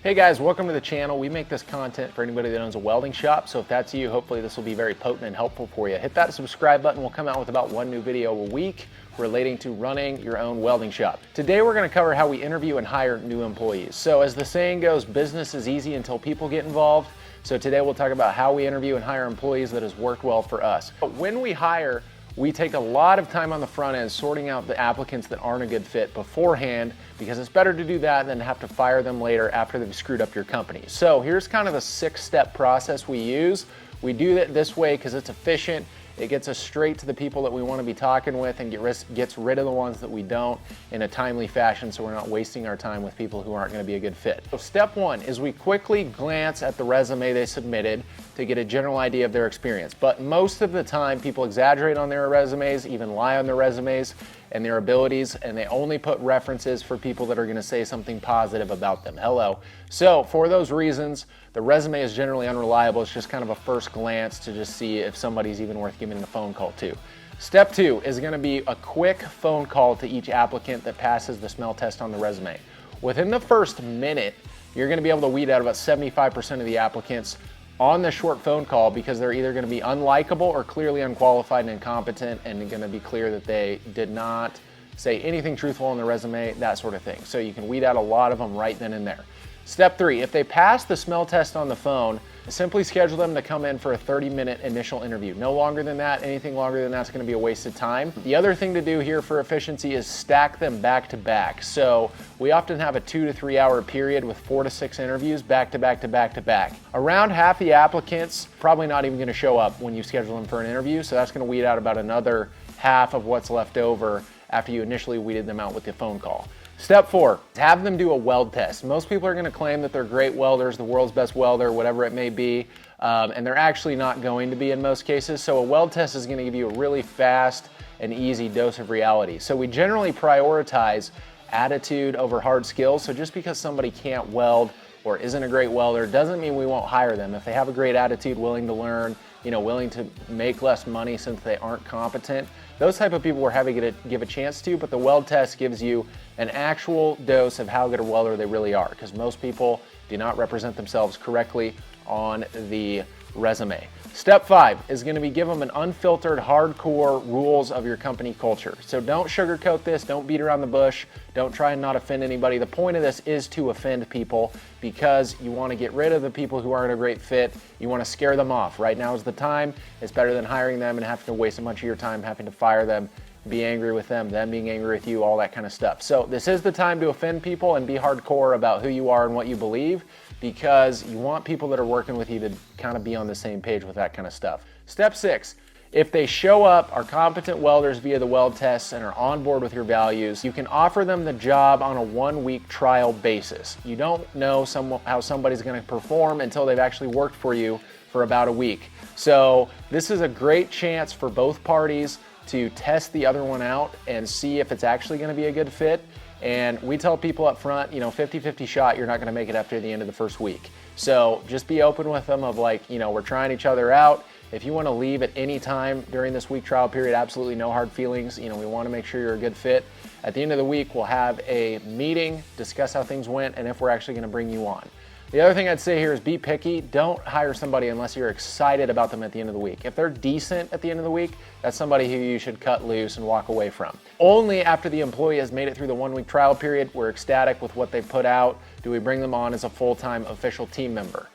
Hey guys, welcome to the channel. We make this content for anybody that owns a welding shop, so if that's you, hopefully this will be very potent and helpful for you. Hit that subscribe button. We'll come out with about one new video a week relating to running your own welding shop. Today we're going to cover how we interview and hire new employees. So as the saying goes, business is easy until people get involved. So today we'll talk about how we interview and hire employees that has worked well for us. But when we hire, we take a lot of time on the front end sorting out the applicants that aren't a good fit beforehand, because it's better to do that than have to fire them later after they've screwed up your company. So here's kind of the 6-step process we use. We do it this way because it's efficient. It gets us straight to the people that we want to be talking with and gets rid of the ones that we don't in a timely fashion, so we're not wasting our time with people who aren't going to be a good fit. So step one is we quickly glance at the resume they submitted to get a general idea of their experience. But most of the time, people exaggerate on their resumes, even lie on their resumes and their abilities, and they only put references for people that are going to say something positive about them. Hello. So for those reasons, the resume is generally unreliable. It's just kind of a first glance to just see if somebody's even worth giving a phone call to. Step two is going to be a quick phone call to each applicant that passes the smell test on the resume. Within the first minute, you're going to be able to weed out about 75% of the applicants on the short phone call, because they're either going to be unlikable or clearly unqualified and incompetent, and going to be clear that they did not say anything truthful on the resume, that sort of thing. So you can weed out a lot of them right then and there. Step three, if they pass the smell test on the phone, simply schedule them to come in for a 30-minute initial interview. No longer than that. Anything longer than that's going to be a waste of time. The other thing to do here for efficiency is stack them back to back. So we often have a 2 to 3 hour period with 4 to 6 interviews back to back to back to back. Around half the applicants probably not even going to show up when you schedule them for an interview, so that's going to weed out about another half of what's left over after you initially weeded them out with the phone call. Step four, have them do a weld test. Most people are going to claim that they're great welders, the world's best welder, whatever it may be, and they're actually not going to be in most cases. So a weld test is going to give you a really fast and easy dose of reality. So we generally prioritize attitude over hard skills. So just because somebody can't weld or isn't a great welder doesn't mean we won't hire them. If they have a great attitude, willing to learn, willing to make less money since they aren't competent, those type of people we're having to give a chance to. But the weld test gives you an actual dose of how good a welder they really are, because most people do not represent themselves correctly on the resume. Step five is going to be give them an unfiltered, hardcore rules of your company culture. So don't sugarcoat this, don't beat around the bush, don't try and not offend anybody. The point of this is to offend people, because you want to get rid of the people who aren't a great fit. You want to scare them off. Right now is the time. It's better than hiring them and having to waste a bunch of your time having to fire them, be angry with them being angry with you, all that kind of stuff. So this is the time to offend people and be hardcore about who you are and what you believe, because you want people that are working with you to kind of be on the same page with that kind of stuff. Step six, if they show up, are competent welders via the weld tests, and are on board with your values, you can offer them the job on a 1-week trial basis. You don't know how somebody's going to perform until they've actually worked for you for about a week. So this is a great chance for both parties to test the other one out and see if it's actually going to be a good fit. And we tell people up front, 50-50 shot, you're not going to make it after the end of the first week. So just be open with them of we're trying each other out. If you want to leave at any time during this week trial period, absolutely no hard feelings. We want to make sure you're a good fit. At the end of the week, we'll have a meeting, discuss how things went, and if we're actually going to bring you on. The other thing I'd say here is be picky. Don't hire somebody unless you're excited about them at the end of the week. If they're decent at the end of the week, that's somebody who you should cut loose and walk away from. Only after the employee has made it through the 1-week trial period, we're ecstatic with what they've put out, do we bring them on as a full-time official team member.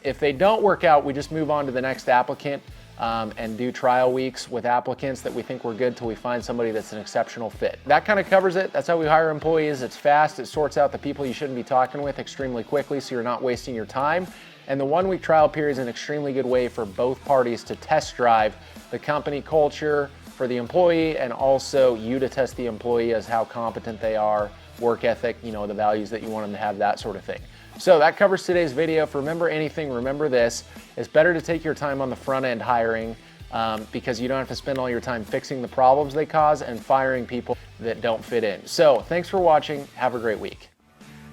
If they don't work out, we just move on to the next applicant and do trial weeks with applicants that we think we're good till we find somebody that's an exceptional fit. That kind of covers it. That's how we hire employees. It's fast. It sorts out the people you shouldn't be talking with extremely quickly, so you're not wasting your time. And the 1-week trial period is an extremely good way for both parties to test drive the company culture for the employee, and also you to test the employee as how competent they are, work ethic, the values that you want them to have, that sort of thing. So that covers today's video. If remember anything, remember this. It's better to take your time on the front end hiring, because you don't have to spend all your time fixing the problems they cause and firing people that don't fit in. So thanks for watching. Have a great week.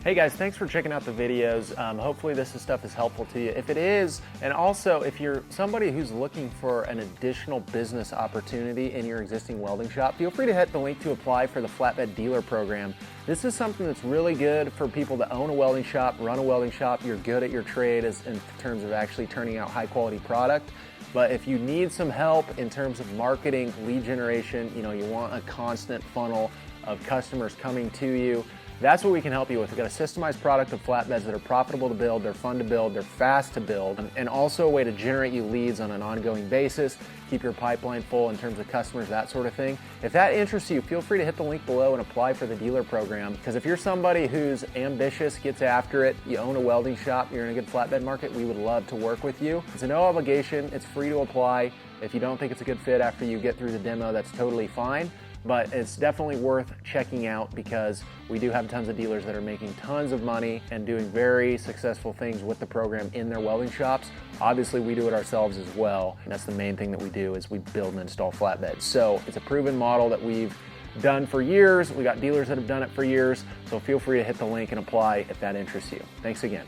Hey guys, thanks for checking out the videos. Hopefully this stuff is helpful to you. If it is, and also if you're somebody who's looking for an additional business opportunity in your existing welding shop, feel free to hit the link to apply for the Flatbed Dealer Program. This is something that's really good for people that own a welding shop, run a welding shop. You're good at your trade in terms of actually turning out high quality product. But if you need some help in terms of marketing, lead generation, you want a constant funnel of customers coming to you, that's what we can help you with. We've got a systemized product of flatbeds that are profitable to build, they're fun to build, they're fast to build, and also a way to generate you leads on an ongoing basis, keep your pipeline full in terms of customers, that sort of thing. If that interests you, feel free to hit the link below and apply for the dealer program, because if you're somebody who's ambitious, gets after it, you own a welding shop, you're in a good flatbed market, we would love to work with you. It's a no obligation, it's free to apply. If you don't think it's a good fit after you get through the demo, that's totally fine. But it's definitely worth checking out because we do have tons of dealers that are making tons of money and doing very successful things with the program in their welding shops. Obviously, we do it ourselves as well. And that's the main thing that we do is we build and install flatbeds. So it's a proven model that we've done for years. We got dealers that have done it for years. So feel free to hit the link and apply if that interests you. Thanks again.